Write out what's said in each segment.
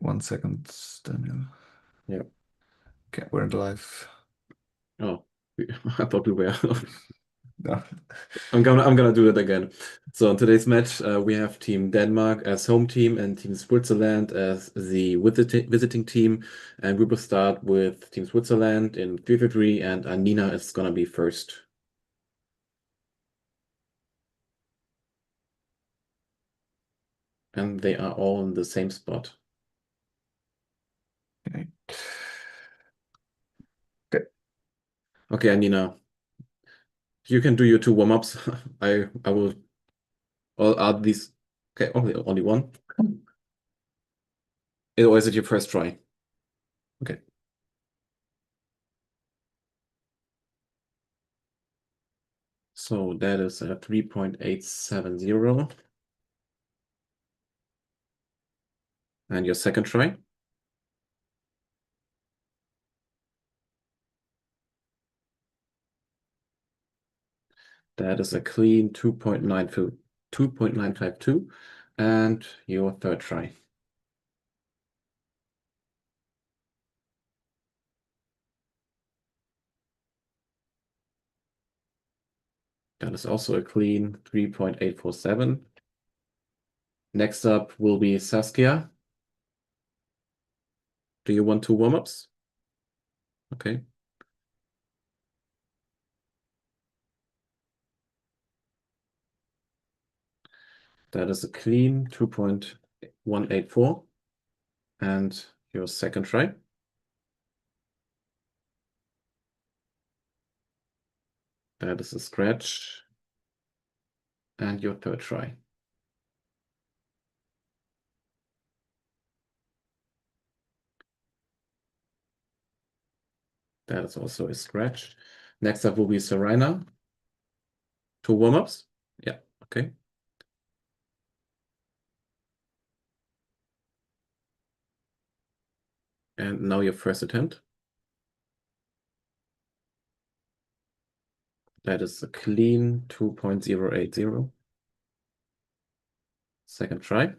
1 second, Daniel. Yeah. Okay, we're in live. Oh, I thought we were. No. I'm gonna do it again. So in today's match, we have Team Denmark as home team and Team Switzerland as the visiting team, and we will start with Team Switzerland in 3-3, and Anina is gonna be first. And they are all in the same spot. Okay. Okay, Anina, you can do your 2 warm-ups. I will. Or are these? Okay, only one. Or is it your first try? Okay. So that is a 3.870. And your second try? That is a clean 2.952. And your third try? That is also a clean 3.847. Next up will be Saskia. Do you want 2 warm-ups? Okay. That is a clean 2.184. And your second try? That is a scratch. And your third try? That is also a scratch. Next up will be Serena. 2 warm-ups? Yeah, okay. And now your first attempt. That is a clean 2.080. Second try.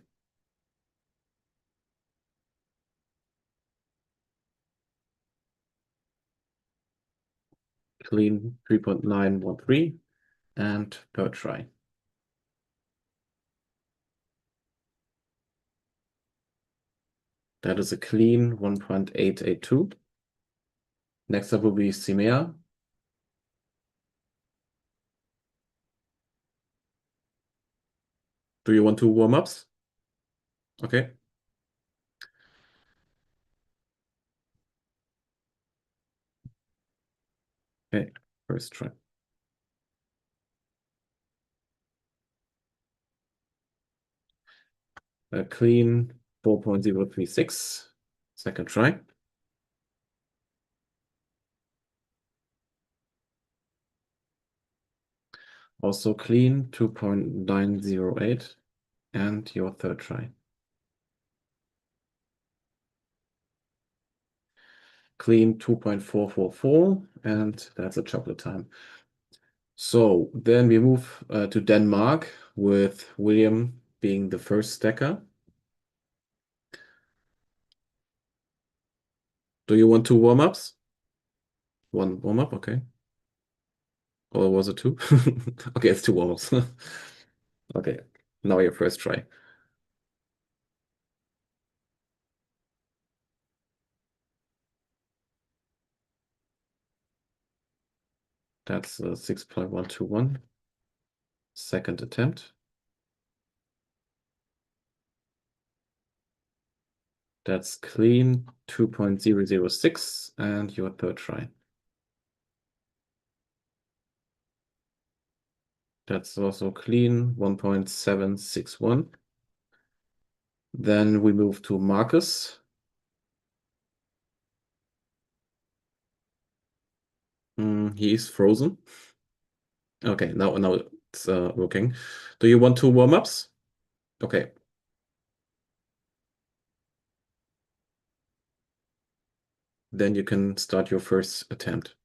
Clean 3.913. And third try. That is a clean 1.882. Next up will be Simea. Do you want 2 warm-ups? Okay. Okay, first try. A clean 4.036. Second try. Also clean 2.908. And your third try. Clean 2.444. And that's a chocolate time. So then we move to Denmark with William being the first stacker. Do you want 2 warm-ups? 1 warm-up, okay. Or was it 2? Okay, it's 2 warm-ups. Okay, now your first try. That's 6.121. Second attempt. That's clean 2.006. And your third try. That's also clean 1.761. Then we move to Marcus. He is frozen. Okay, now it's working. Do you want 2 warm-ups? Okay. Then you can start your first attempt.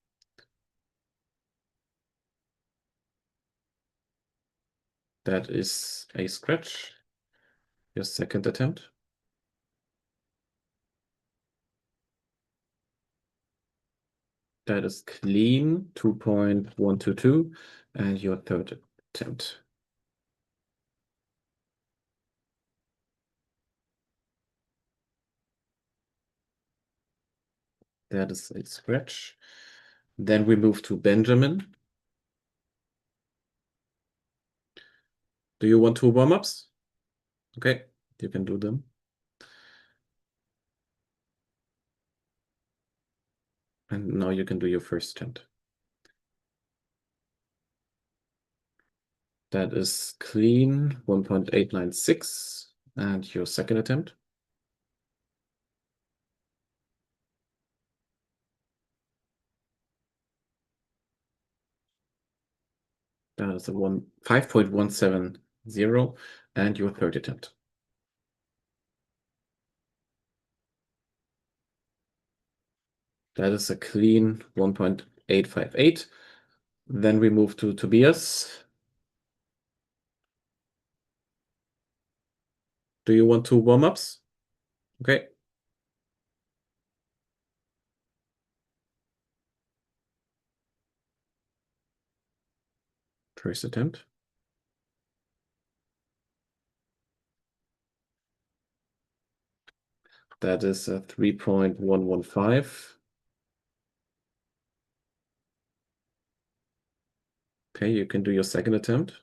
That is a scratch. Your second attempt. That is clean, 2.122, and your third attempt. That is a scratch. Then we move to Benjamin. Do you want 2 warm-ups? Okay, you can do them. And now you can do your first attempt. That is clean, 1.896, and your second attempt. That is a 5.170, and your third attempt. That is a clean 1.858. Then we move to Tobias. Do you want 2 warm-ups? Okay. First attempt. That is a 3.115. Okay, you can do your second attempt.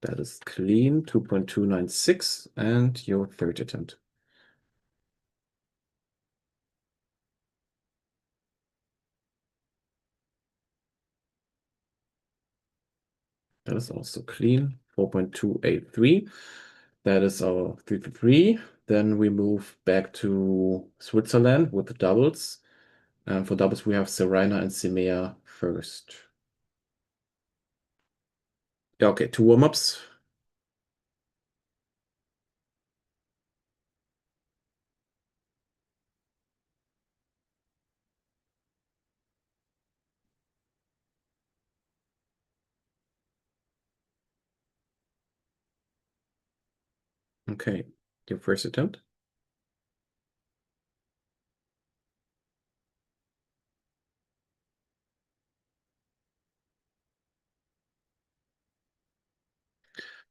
That is clean, 2.296, and your third attempt. That is also clean, 4.283. That is our 3 Then we move back to Switzerland with the doubles. And for doubles, we have Serena and Simea first. Yeah, okay, 2 warm-ups. Okay, your first attempt.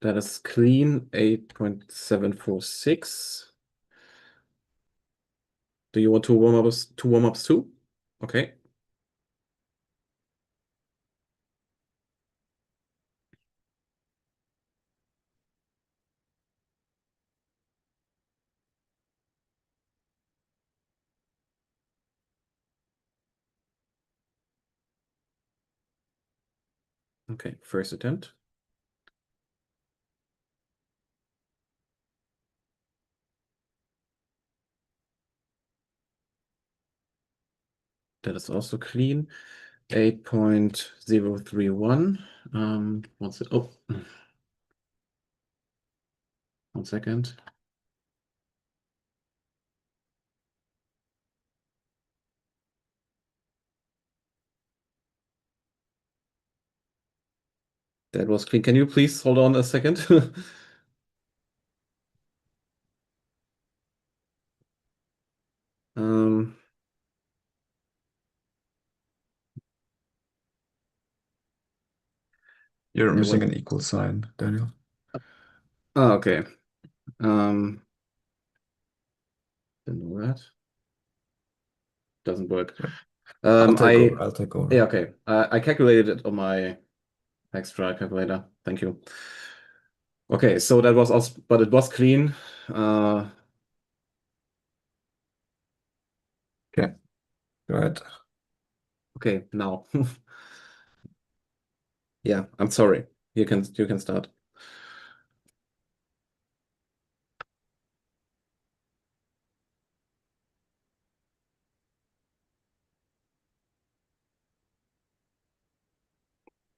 That is clean, 8.746. Do you want 2 warm-ups? 2 warm-ups too? Okay. Okay, first attempt. That is also clean. 8.031. What's it? Oh, 1 second. That was clean. Can you please hold on a second? Um, You're yeah, missing what? an equal sign, Daniel. Oh, okay. Didn't know that. Doesn't work. Yeah. I'll take over. I'll take Yeah, over. okay. I calculated it on my extra calculator. Thank you. Okay, so that was also, but it was clean. Okay, go ahead. Okay, now. Yeah, I'm sorry. You can start.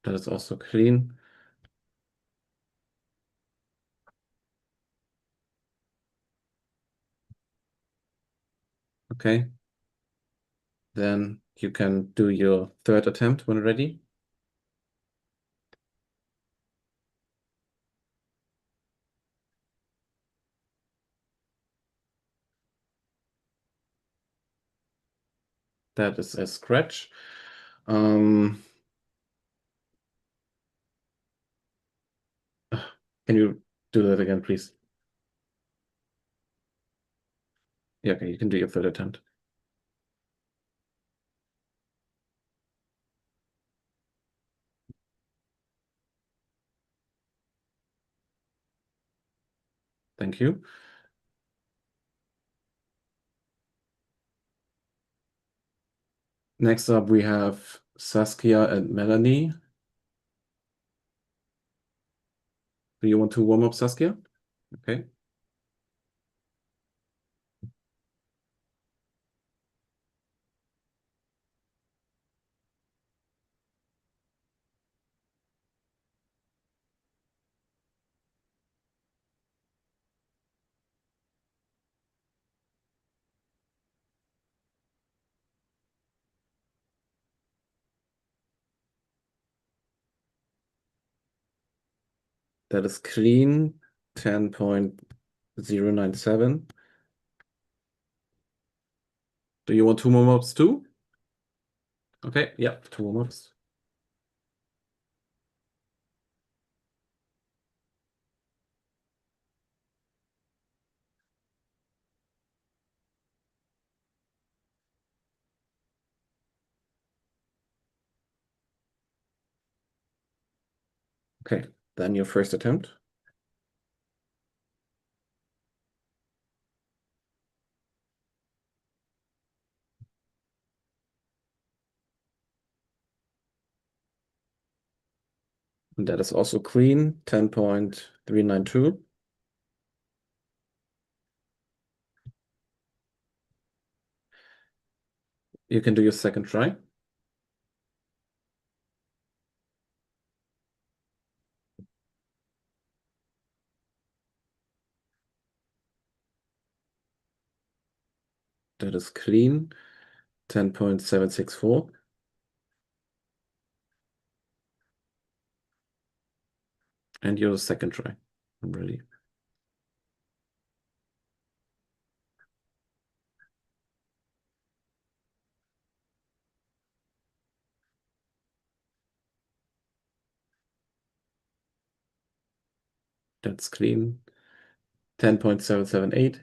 That is also clean. Okay. Then you can do your third attempt when ready. That is a scratch. Can you do that again, please? Yeah, okay, you can do your third attempt. Thank you. Next up, we have Saskia and Melanie. Do you want to warm up, Saskia? Okay. That is clean, 10.097. Do you want two more mobs too? Okay, yeah, two more mobs. Okay, then your first attempt. And that is also clean, 10.392. You can do your second try. That is clean, 10.764. And your second try. I'm ready. That's clean, 10.778.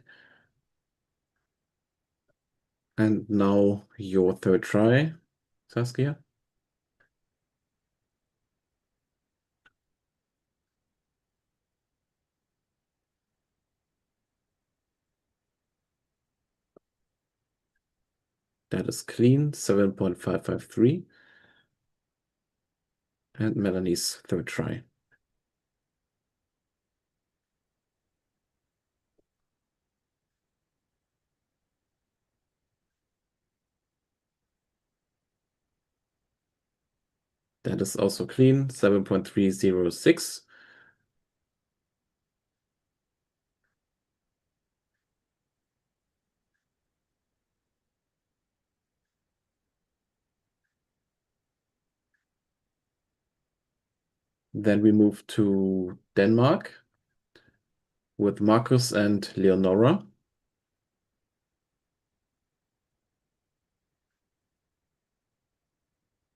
And now your third try, Saskia. That is clean, 7.553. And Melanie's third try. That is also clean, 7.306. Then we move to Denmark with Marcus and Leonora.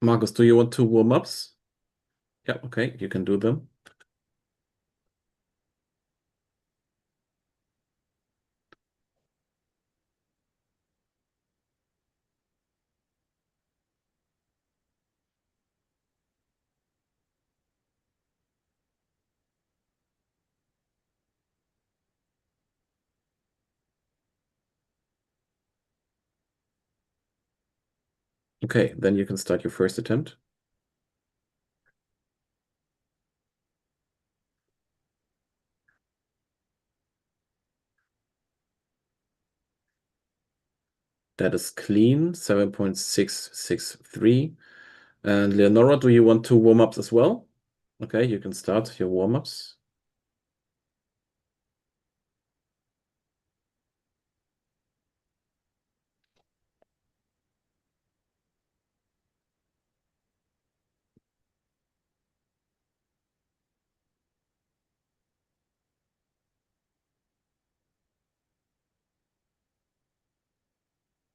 Marcus, do you want two warm-ups? Yeah, okay, you can do them. Okay, then you can start your first attempt. That is clean, 7.663. And Leonora, do you want two warm-ups as well? Okay, you can start your warm-ups.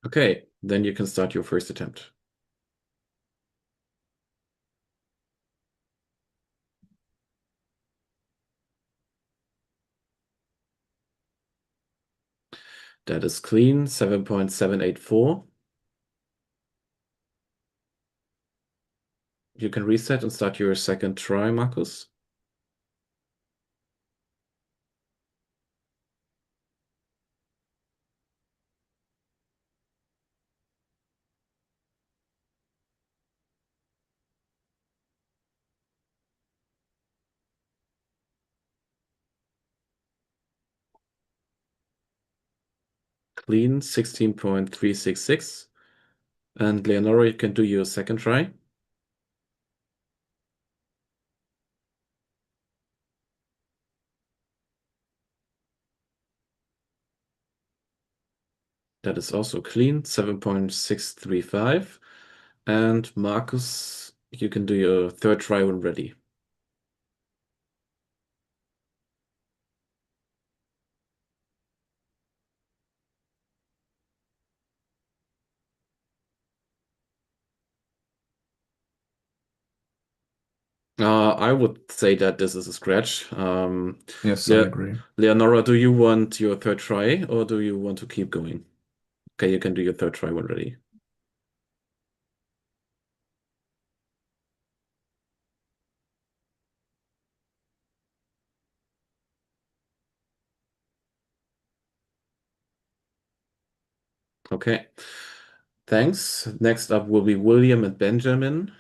Okay, Then you can start your first attempt. That is clean, 7.784. You can reset and start your second try, Marcus. Clean, 16.366. And Leonora, you can do your second try. That is also clean, 7.635. And Marcus, you can do your third try when ready. I would say that this is a scratch. Yes, I agree. Leonora, do you want your third try or do you want to keep going? Okay, you can do your third try when ready. Okay, thanks. Next up will be William and Benjamin.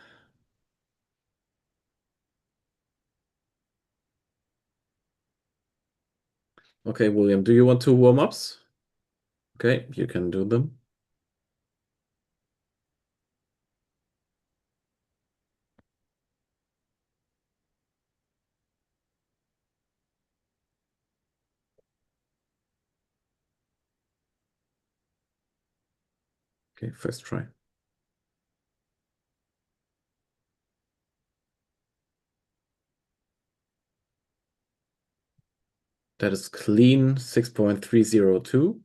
Okay, William, do you want two warm-ups? Okay, you can do them. Okay, first try. That is clean, 6.302.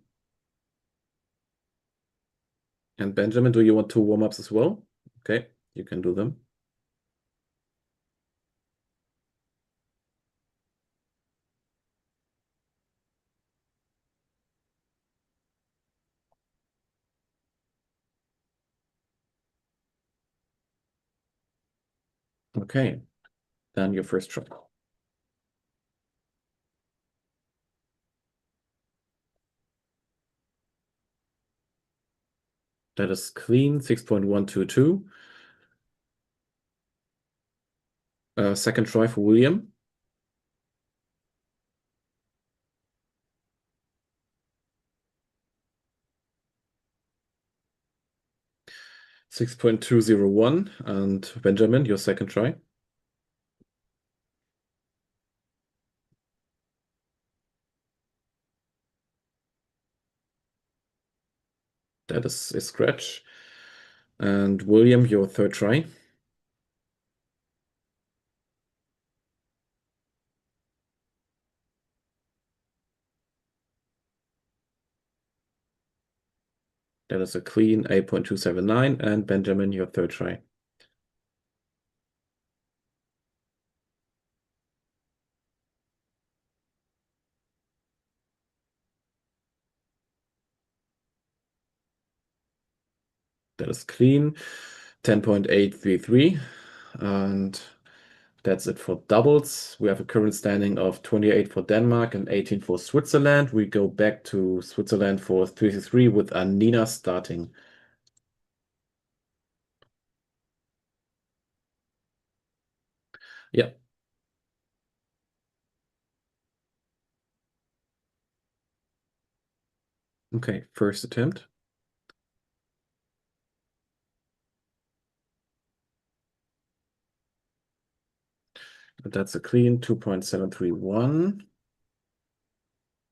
And Benjamin, do you want two warm-ups as well? Okay, you can do them. Okay, then your first try. That is clean, 6.122. Second try for William. Six 6.201. And Benjamin, your second try. That is a scratch. And William, your third try. That is a clean 8.279. And Benjamin, your third try. That is clean, 10.833. And that's it for doubles. We have a current standing of 28 for Denmark and 18 for Switzerland. We go back to Switzerland for 33 with Anina starting. Yeah. Okay, first attempt. That's a clean 2.731.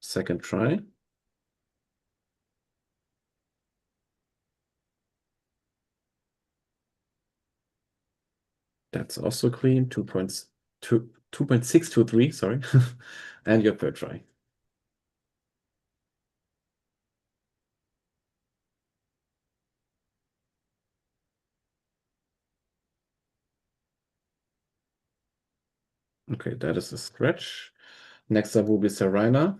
Second try. That's also clean, 2.623, sorry. And your third try. Okay, that is a scratch. Next up will be Serena.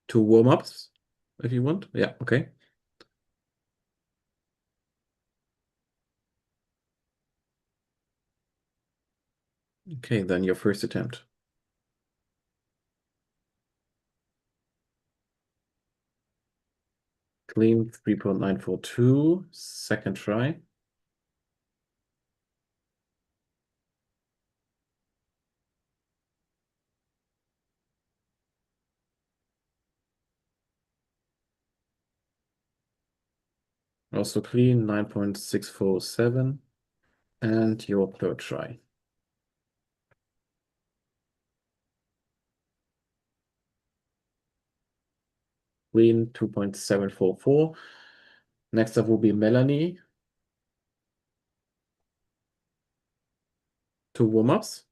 Two warm-ups, if you want. Yeah, okay. Okay, then your first attempt. Clean 3.942, second try. Also clean 9.647, and your third try. Clean 2.744. Next up will be Melanie. Two warm-ups.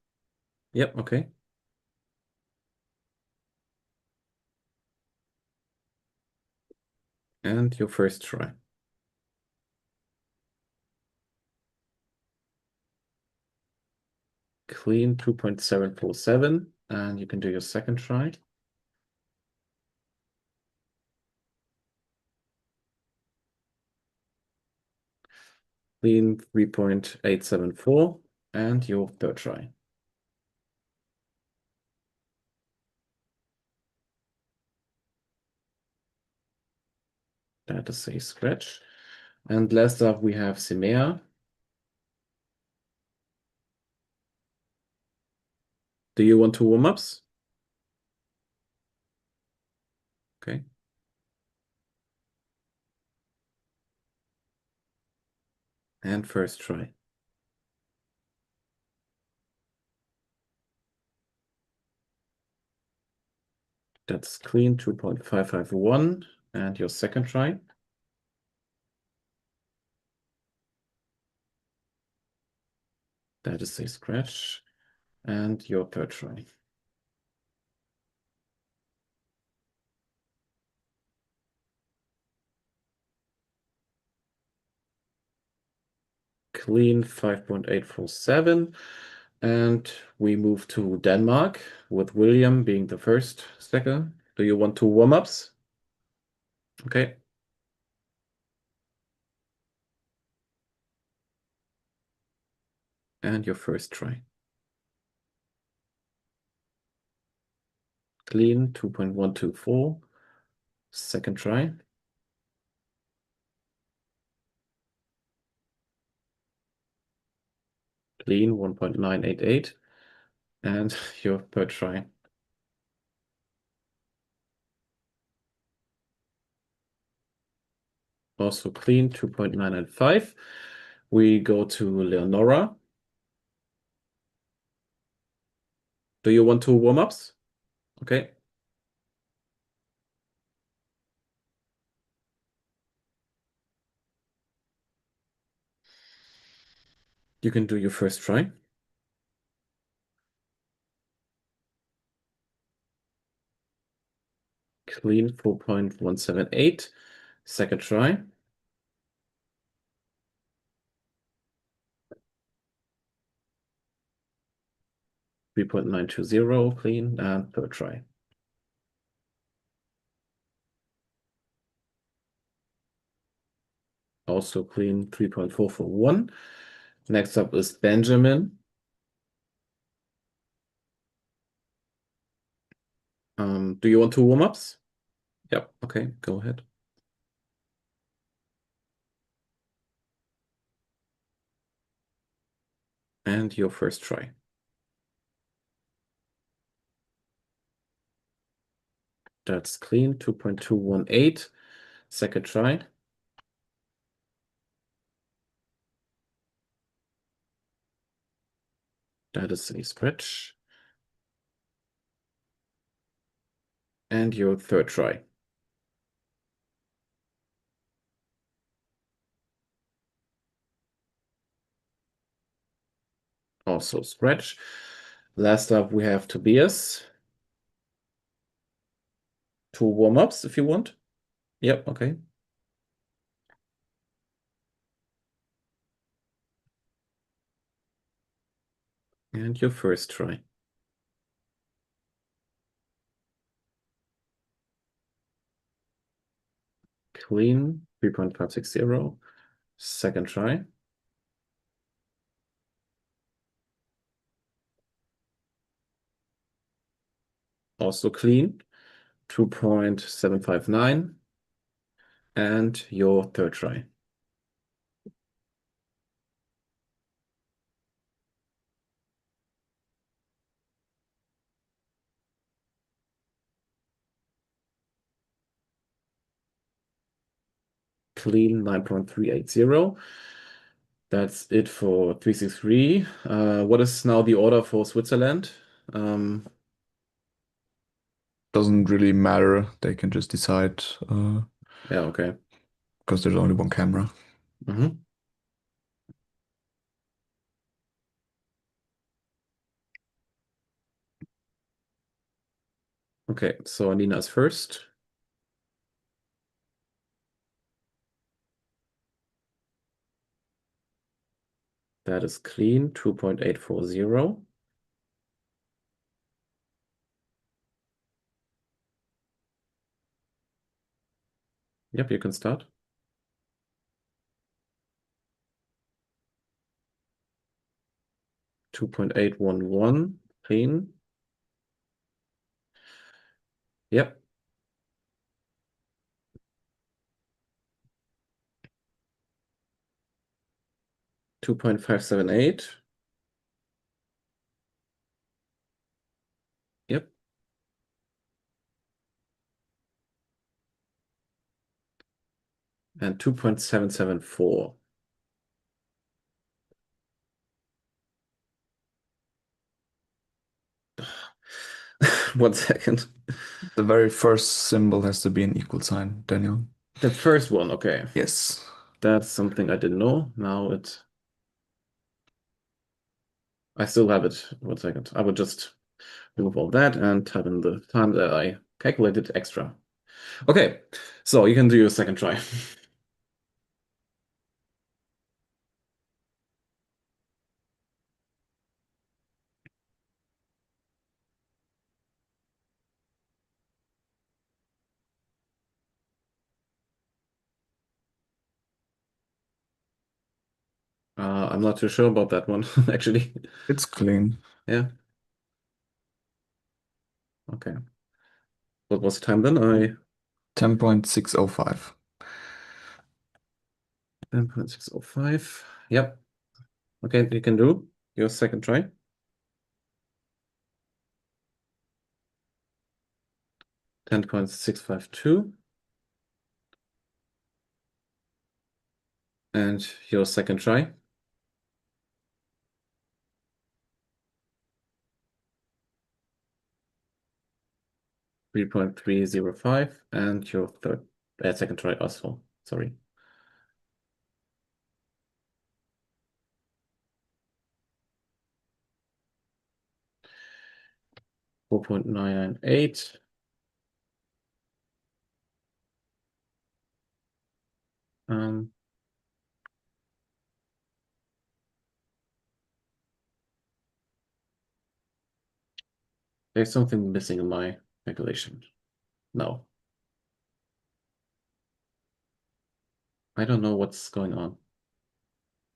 Yep, okay. And your first try. Clean 2.747, and you can do your second try. Clean 3.874, and your third try. That is a scratch. And last up, we have Simea. Do you want two warm-ups? Okay. And first try. That's clean 2.551, and your second try. That is a scratch, and your third try. Clean 5.847, and we move to Denmark with William being the first stacker. Do you want two warm-ups? Okay. And your first try. Clean 2.124. Second try. Clean 1.988. And your third try. Also clean 2.995. We go to Leonora. Do you want two warm-ups? Okay. You can do your first try. Clean 4.178. Second try. Three 3.920 clean, and third try. Also clean 3.441. Next up is Benjamin. Do you want two warm-ups? Yep, okay, go ahead. And your first try. That's clean, 2.218. Second try. That is a scratch. And your third try. Also scratch. Last up, we have Tobias. Two warm-ups if you want. Yep, okay. And your first try. Clean, 3.560. Second try. Also clean, 2.759. And your third try. Clean, 9.380. That's it for 363. What is now the order for Switzerland? Doesn't really matter. They can just decide Yeah, okay. because there's only one camera. Mhm. Okay, so Nina is first. That is clean, 2.840. Yep, you can start. 2.811, clean. Yep. 2.578. Yep. And 2.774. 1 second. The very first symbol has to be an equal sign, Daniel. The first one, okay. Yes. That's something I didn't know. Now I still have it. 1 second. I would just remove all that and type in the time that I calculated extra. Okay, so you can do your second try. I'm not too sure about that one, actually. It's clean. Yeah, okay. What was the time then? I 10.605. 10.605. Yep. Okay, you can do your second try. 10.652. And your second try. 3.305. And your second try also. Sorry. 4.998. Um, there's something missing in my calculation. No. I don't know what's going on.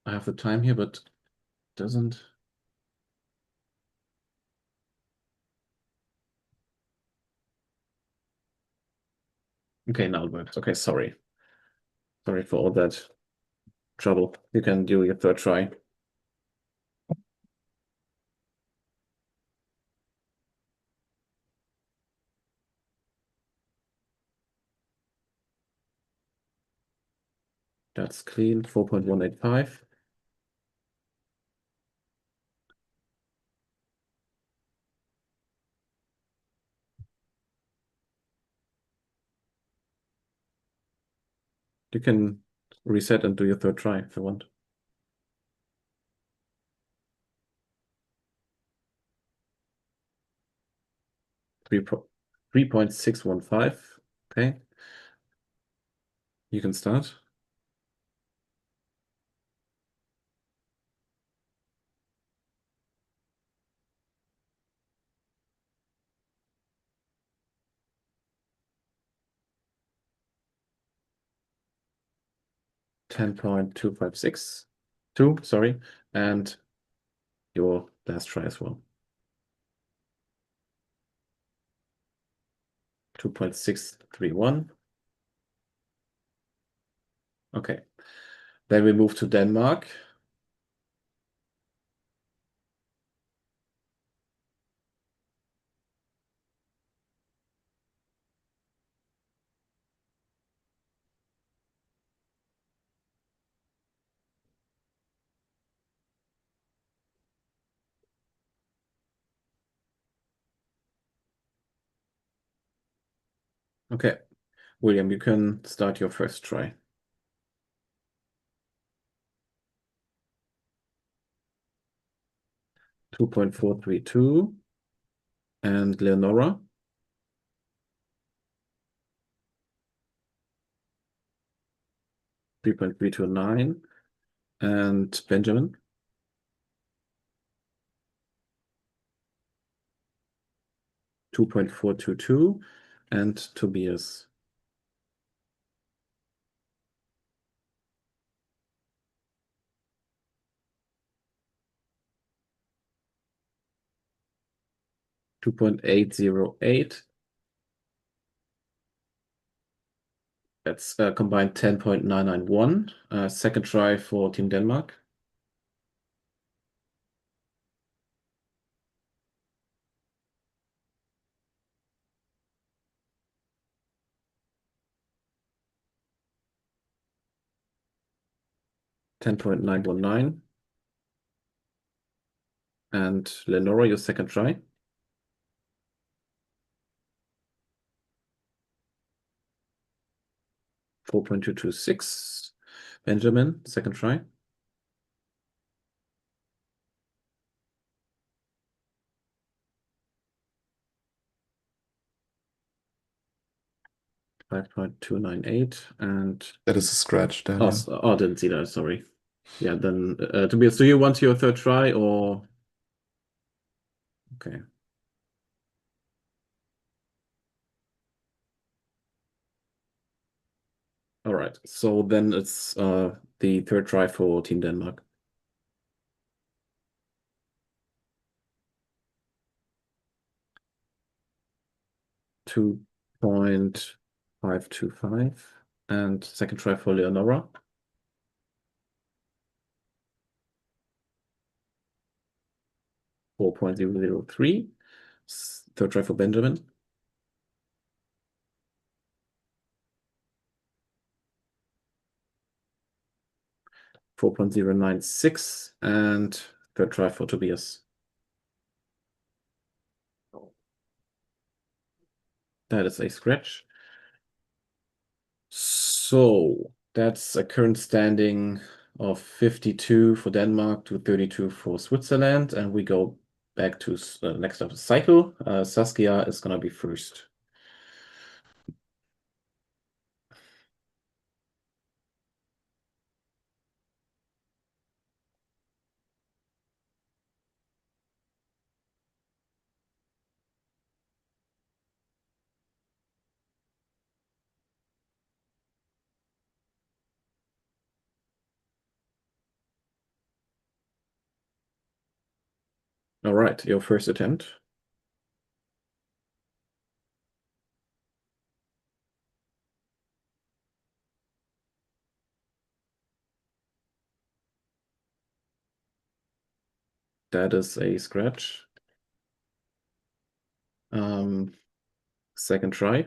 I have the time here, but doesn't. Okay, now it works. Okay, sorry. Sorry for all that trouble. You can do your third try. That's clean, 4.185. You can reset and do your third try if you want. 3.615. Okay, you can start. 10.2562, sorry, and your last try as well. 2.631. Okay. Then we move to Denmark. Okay. William, you can start your first try. 2.432. And Leonora. 3.329. And Benjamin. 2.422. And Tobias. 2.808. That's combined 10.991. Second try for Team Denmark. 10.919. And Lenora, your second try. 4.226. Benjamin, second try. 5.298. And That is a scratch, Daniel. oh, didn't see that, sorry. Yeah, then Tobias, do you want your third try or? Okay. All right. So then it's the third try for Team Denmark. 2.525. And second try for Leonora. 4.003. Third try for Benjamin. 4.096. And third try for Tobias. That is a scratch. So that's a current standing of 52 for Denmark to 32 for Switzerland. And we go back to next up cycle. Saskia is going to be first. All right, your first attempt. That is a scratch. Second try.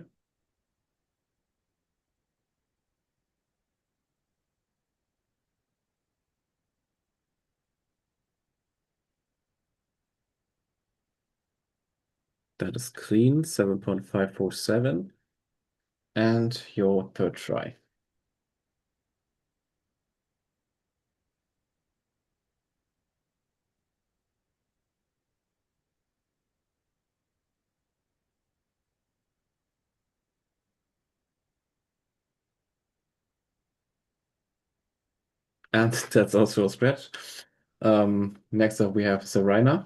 That is clean, 7.547. And your third try. And that's also a scratch. Next up, we have Serena.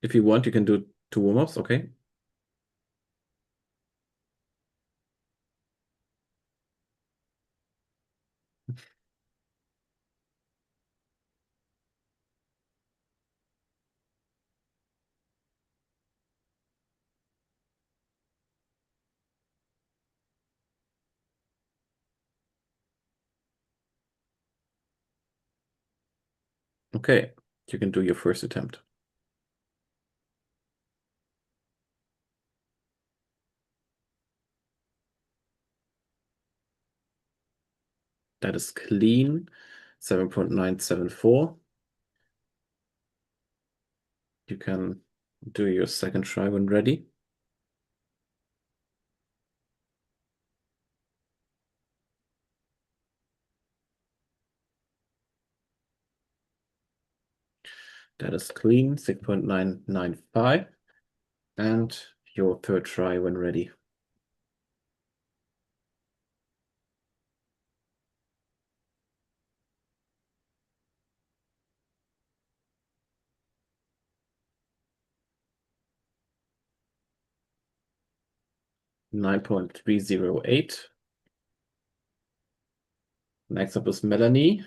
If you want, you can do two warm-ups, okay? Okay, you can do your first attempt. That is clean, 7.974. You can do your second try when ready. That is clean, 6.995. And your third try when ready. $9.308. Next up is Melanie.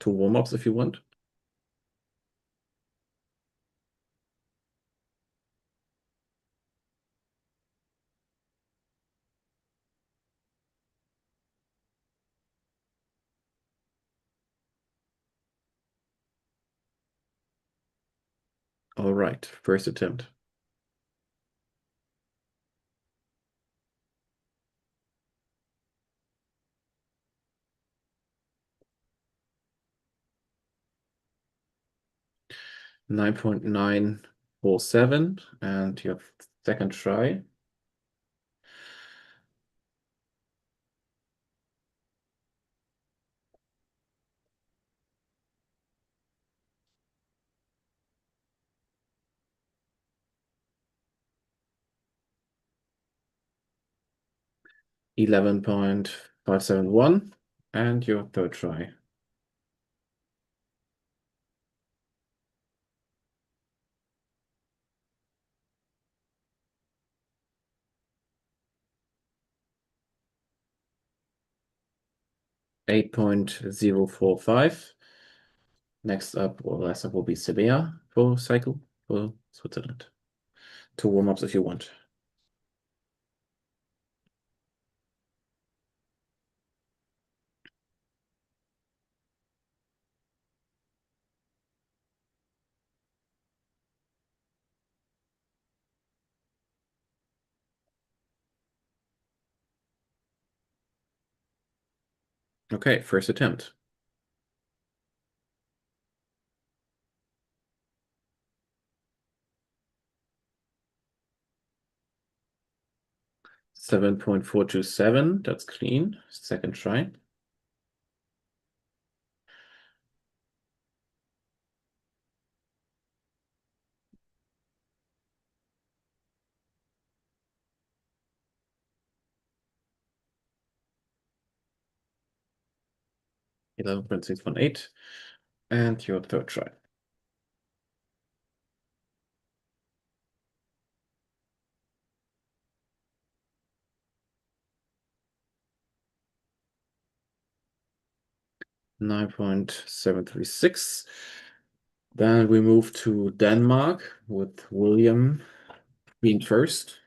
2 warm-ups if you want. All right, first attempt. $9.947, and your second try. $11.571, and your third try. $8.045. Next up, or last up, will be Sevilla for cycle for Switzerland. 2 warm-ups if you want. Okay, first attempt. $7.427, that's clean. Second try. $11.618, and your third try. $9.736. Then we move to Denmark with William being first.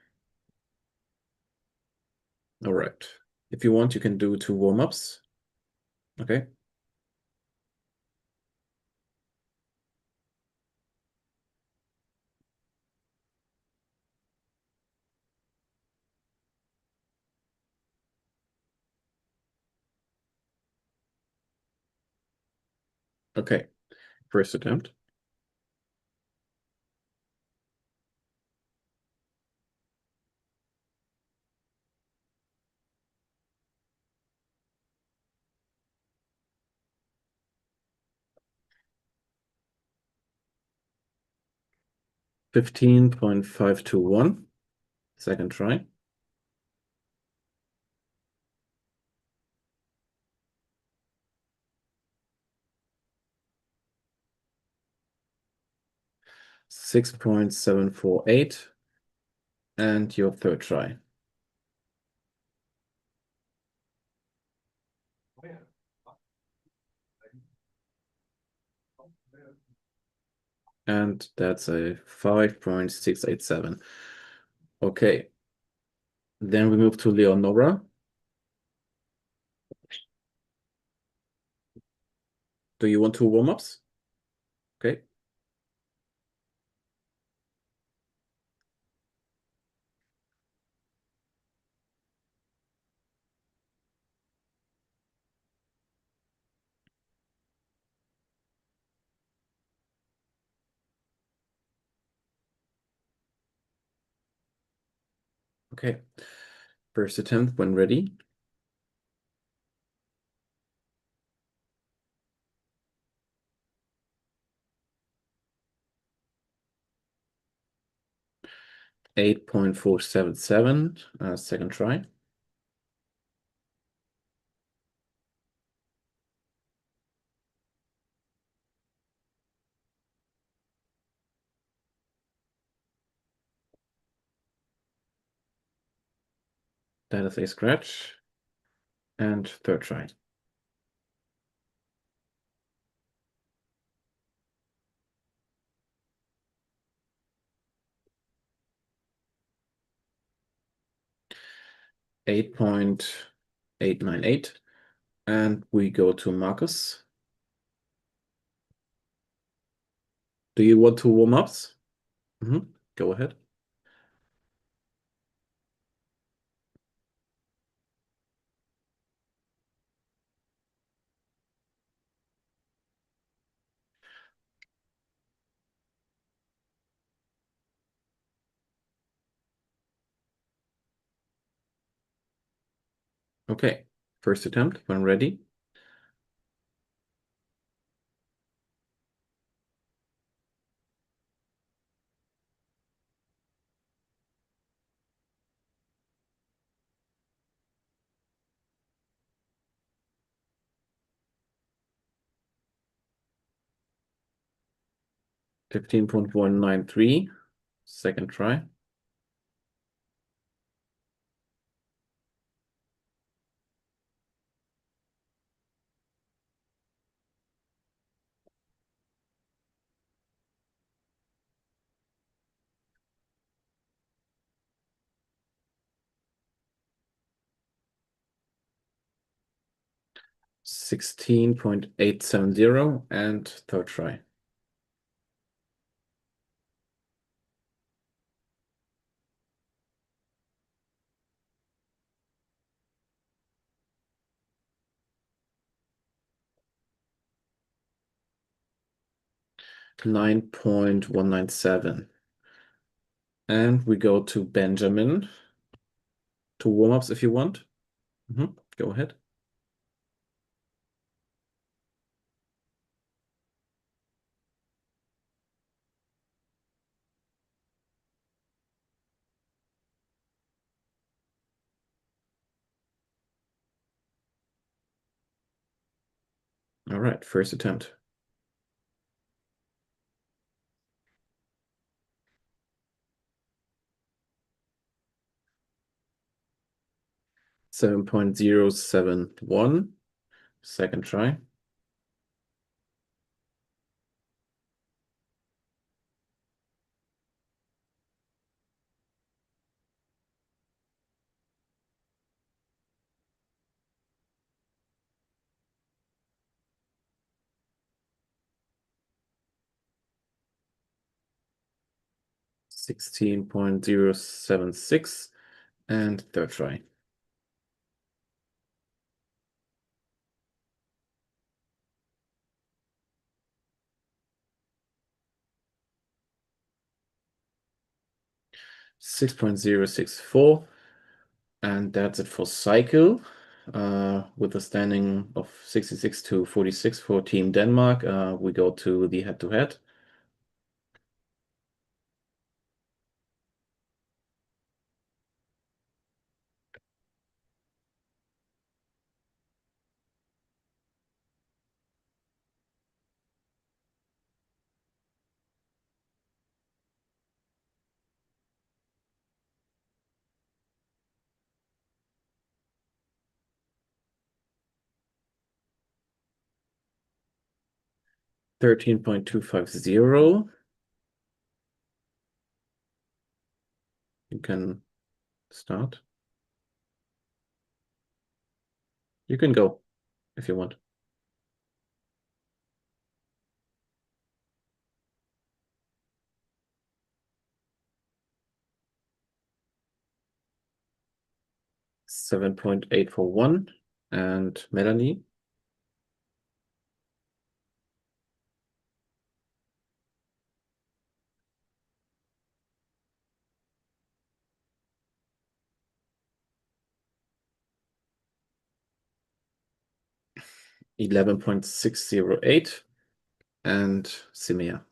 All right. If you want, you can do 2 warm-ups. Okay. Okay. First attempt. $15.521. Second try. $6.748. And your third try. And that's a 5.687. Okay. Then we move to Leonora. Do you want 2 warm-ups? Okay. Okay. First attempt when ready. 8.477. Second try. 'That is a scratch. And third try. 8.898. And we go to Marcus. Do you want to warm ups? Go ahead. Okay. First attempt when ready. 15.193. Second try. 16.870. And third try. 9.197. And we go to Benjamin. Two warm-ups if you want. Go ahead. All right, first attempt. 7.071. Second try. 16.076. And third try. 6.064. And that's it for cycle. With a standing of 66 to 46 for Team Denmark, we go to the head-to-head. Thirteen 13.250. You can start. You can go if you want. 7.841. And Melanie? 11.608. And Simea?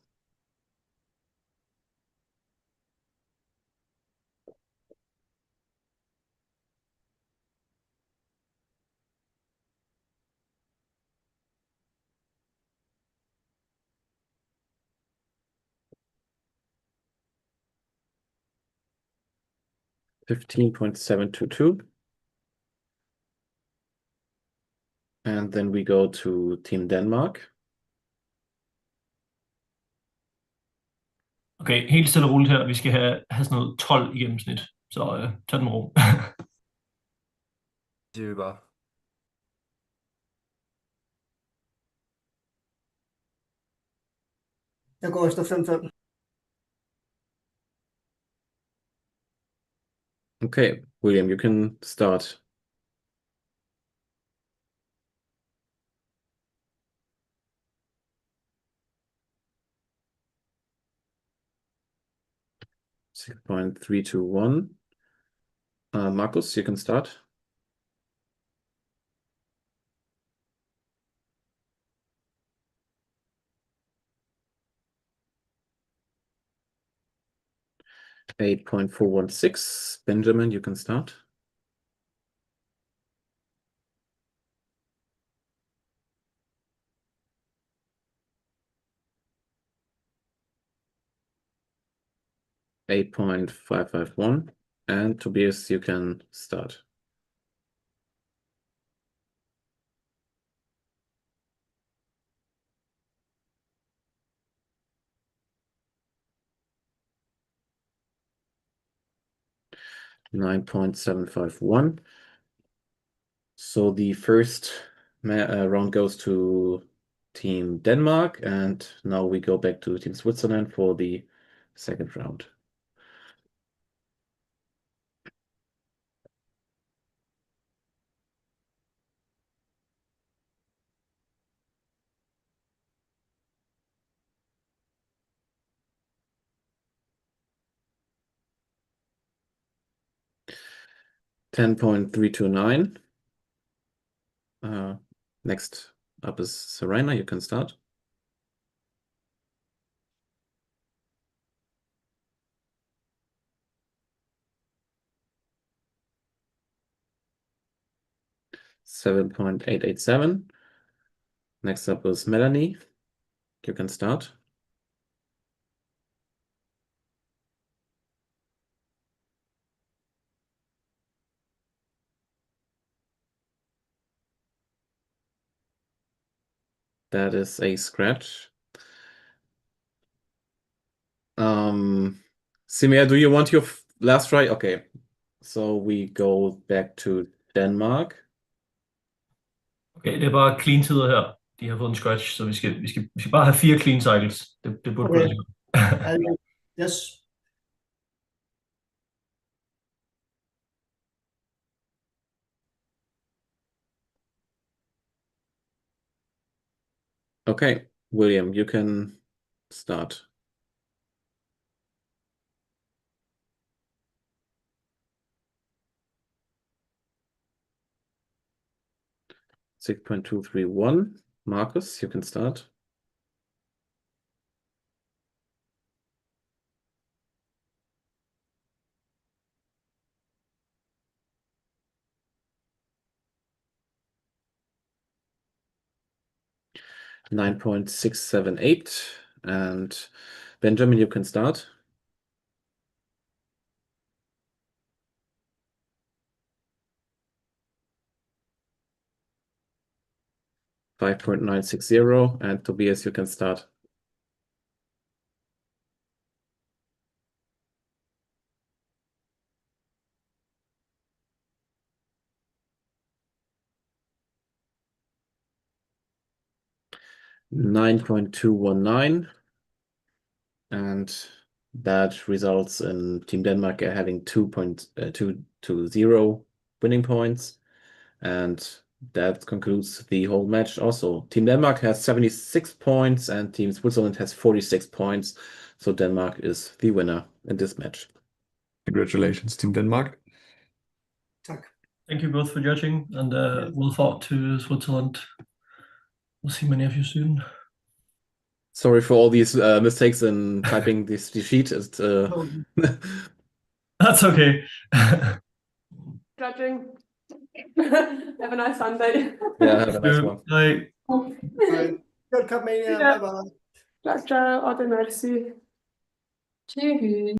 15.722. And then we go to Team Denmark. Okay, helt stille og roligt her. Vi skal have sådan noget 12 i gennemsnit. Så tag den med ro. 10吧。Jeg går efter 5-5. Okay, William, you can start. .321. Marcus, you can start. .416. Benjamin, you can start. .551. And Tobias, you can start. .751. So the first round goes to Team Denmark, and now we go back to Team Switzerland for the second round. .329. Next up is Serena. You can start. .887. Next up is Melanie. You can start. That is a scratch. Simea, do you want your last try? Okay. So we go back to Denmark. Okay, det er bare clean tider her. De har fået en scratch, så vi skal bare have 4 clean cycles. Det burde Okay. kunne Yes. Okay, William, you can start. .231. Marcus, you can start. .678. And Benjamin, you can start. .960. And Tobias, you can start. .219. And that results in Team Denmark having 2.220 winning points. And that concludes the whole match also. Team Denmark has 76 points and Team Switzerland has 46 points. So Denmark is the winner in this match. Congratulations, Team Denmark. Tak. Thank you both for judging, and well fought to Switzerland. We'll see many of you soon. Sorry for all these mistakes in typing the sheet. That's okay. Judging. Have a nice Sunday. Yeah, have a nice one. Bye. Good Cup Mania. Ja. Bye bye. Ciao, ciao. Og det merci. Tschüss.